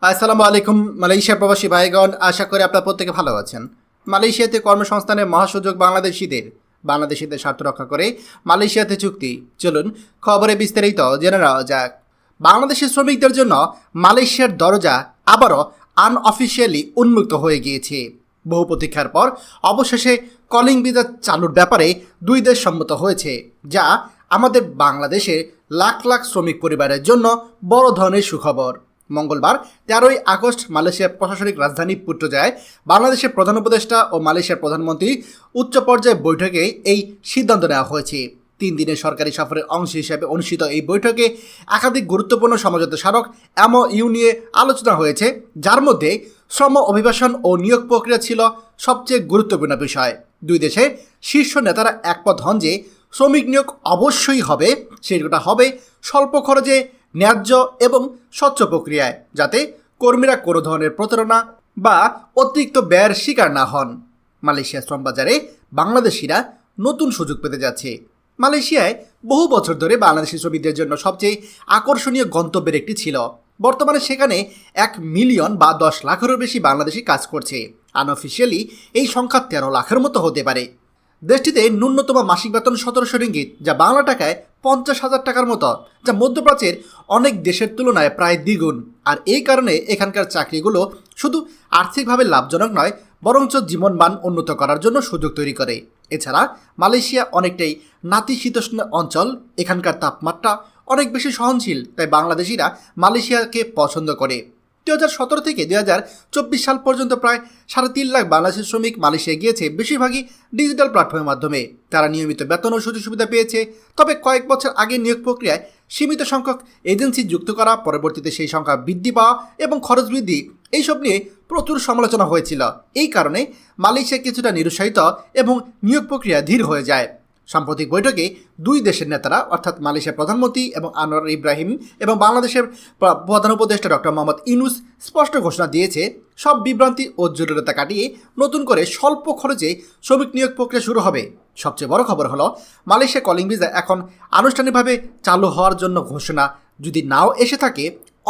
আসসালামু আলাইকুম মালয়েশিয়া প্রবাসী ভাইগণ, আশা করি আপনারা প্রত্যেকে ভালো আছেন। মালয়েশিয়াতে কর্মসংস্থানের মহাসুযোগ বাংলাদেশিদের স্বার্থ রক্ষা করে মালয়েশিয়াতে চুক্তি। চলুন খবরে বিস্তারিত জেনে নেওয়া যাক। বাংলাদেশি শ্রমিকদের জন্য মালয়েশিয়ার দরজা আবারও আনঅফিসিয়ালি উন্মুক্ত হয়ে গিয়েছে। বহু প্রতীক্ষার পর অবশেষে কলিং ভিসা চালুর ব্যাপারে দুই দেশ সম্মত হয়েছে, যা আমাদের বাংলাদেশের লাখ লাখ শ্রমিক পরিবারের জন্য বড় ধরনের সুখবর। মঙ্গলবার 13ই আগস্ট মালয়েশিয়ার প্রশাসনিক রাজধানী পুত্রজায় বাংলাদেশের প্রধান উপদেষ্টা ও মালয়েশিয়ার প্রধানমন্ত্রী উচ্চ পর্যায়ে বৈঠকে এই সিদ্ধান্ত নেওয়া হয়েছে। 3 দিনের সরকারি সফরের অংশ হিসেবে অনুষ্ঠিত এই বৈঠকে একাধিক গুরুত্বপূর্ণ সমঝোতা স্মারক MOU নিয়ে আলোচনা হয়েছে, যার মধ্যে শ্রম অভিবাসন ও নিয়োগ প্রক্রিয়া ছিল সবচেয়ে গুরুত্বপূর্ণ বিষয়। দুই দেশে শীর্ষ নেতারা একমত হন যে শ্রমিক নিয়োগ অবশ্যই হবে, সেটা হবে স্বল্প খরচে, ন্যায্য এবং স্বচ্ছ প্রক্রিয়ায়, যাতে কর্মীরা কোনো ধরনের প্রতারণা বা অতিরিক্ত ব্যয়ের শিকার না হন। মালয়েশিয়া শ্রম বাজারে বাংলাদেশিরা নতুন সুযোগ পেতে যাচ্ছে। মালয়েশিয়ায় বহু বছর ধরে বাংলাদেশি শ্রমিকদের জন্য সবচেয়ে আকর্ষণীয় গন্তব্যের একটি ছিল। বর্তমানে সেখানে 1 মিলিয়ন বা 10 লাখেরও বেশি বাংলাদেশি কাজ করছে। আনঅফিসিয়ালি এই সংখ্যা 13 লাখের মতো হতে পারে। দেশটিতে ন্যূনতম মাসিক বেতন 1700 রিঙ্গিত, যা বাংলা টাকায় 50,000 টাকার মতো, যা মধ্যপ্রাচ্যের অনেক দেশের তুলনায় প্রায় দ্বিগুণ। আর এই কারণে এখানকার চাকরিগুলো শুধু আর্থিকভাবে লাভজনক নয়, বরঞ্চ জীবনমান উন্নত করার জন্য সুযোগ তৈরি করে। এছাড়া মালয়েশিয়া অনেকটাই নাতিশীতোষ্ণ অঞ্চল, এখানকার তাপমাত্রা অনেক বেশি সহনশীল, তাই বাংলাদেশিরা মালয়েশিয়াকে পছন্দ করে। 2017 থেকে 2024 সাল পর্যন্ত প্রায় 3.5 লাখ বাংলাদেশি শ্রমিক মালয়েশিয়া গিয়েছে, বেশিরভাগই ডিজিটাল প্ল্যাটফর্মের মাধ্যমে। তারা নিয়মিত বেতন ও সুযোগ সুবিধা পেয়েছে। তবে কয়েক বছর আগে নিয়োগ প্রক্রিয়ায় সীমিত সংখ্যক এজেন্সি যুক্ত করা, পরবর্তীতে সেই সংখ্যা বৃদ্ধি পাওয়া এবং খরচ বৃদ্ধি, এইসব নিয়ে প্রচুর সমালোচনা হয়েছিল। এই কারণে মালয়েশিয়া কিছুটা নিরুৎসাহিত এবং নিয়োগ প্রক্রিয়া ধীর হয়ে যায়। সাম্প্রতিক বৈঠকে দুই দেশের নেতারা, অর্থাৎ মালয়েশিয়ার প্রধানমন্ত্রী এবং আনোয়ার ইব্রাহিম এবং বাংলাদেশের প্রধান উপদেষ্টা ডক্টর মোহাম্মদ ইউনুস স্পষ্ট ঘোষণা দিয়েছে, সব বিভ্রান্তি ও জটিলতা কাটিয়ে নতুন করে স্বল্প খরচে শ্রমিক নিয়োগ প্রক্রিয়া শুরু হবে। সবচেয়ে বড় খবর হলো, মালয়েশিয়া কলিং ভিসা এখন আনুষ্ঠানিকভাবে চালু হওয়ার জন্য ঘোষণা যদি নাও এসে থাকে,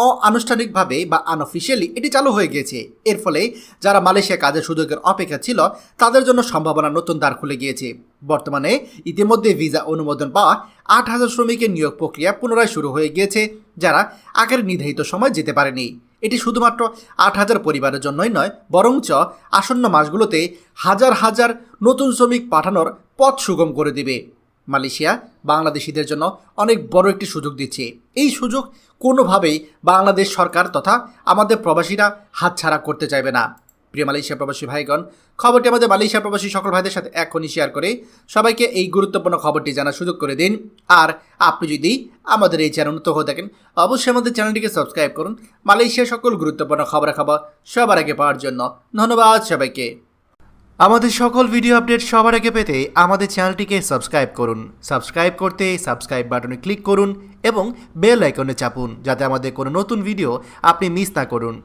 অনানুষ্ঠানিকভাবে বা আনঅফিসিয়ালি এটি চালু হয়ে গিয়েছে। এর ফলে যারা মালয়েশিয়া কাজের সুযোগের অপেক্ষা ছিল, তাদের জন্য সম্ভাবনা নতুন দ্বার খুলে গিয়েছে। বর্তমানে ইতিমধ্যে ভিসা অনুমোদন পাওয়া 8,000 শ্রমিকের নিয়োগ প্রক্রিয়া পুনরায় শুরু হয়ে গিয়েছে, যারা আগের নির্ধারিত সময় যেতে পারেনি। এটি শুধুমাত্র 8,000 পরিবারের জন্যই নয়, বরঞ্চ আসন্ন মাসগুলোতে হাজার হাজার নতুন শ্রমিক পাঠানোর পথ সুগম করে দেবে। মালয়েশিয়া বাংলাদেশিদের জন্য অনেক বড় একটি সুযোগ দিচ্ছে। এই সুযোগ কোনোভাবেই বাংলাদেশ সরকার তথা আমাদের প্রবাসীরা হাতছাড়া করতে চাইবে না। প্রিয় মালয়েশিয়া প্রবাসী ভাইগণ, খবরটি আমাদের মালয়েশিয়া প্রবাসী সকল ভাইদের সাথে এখনই শেয়ার করে সবাইকে এই গুরুত্বপূর্ণ খবরটি জানার সুযোগ করে দিন। আর আপনি যদি আমাদের এই চ্যানেল নতুন হয়ে থাকেন, অবশ্যই আমাদের চ্যানেলটিকে সাবস্ক্রাইব করুন মালয়েশিয়ার সকল গুরুত্বপূর্ণ খবরাখবর সবার আগে পাওয়ার জন্য। ধন্যবাদ সবাইকে। আমাদের সকল ভিডিও আপডেট সবার আগে পেতে আমাদের চ্যানেলটিকে সাবস্ক্রাইব করুন। সাবস্ক্রাইব করতে সাবস্ক্রাইব বাটনে ক্লিক করুন এবং বেল আইকনে চাপুন, যাতে আমাদের কোনো নতুন ভিডিও আপনি মিস না করুন।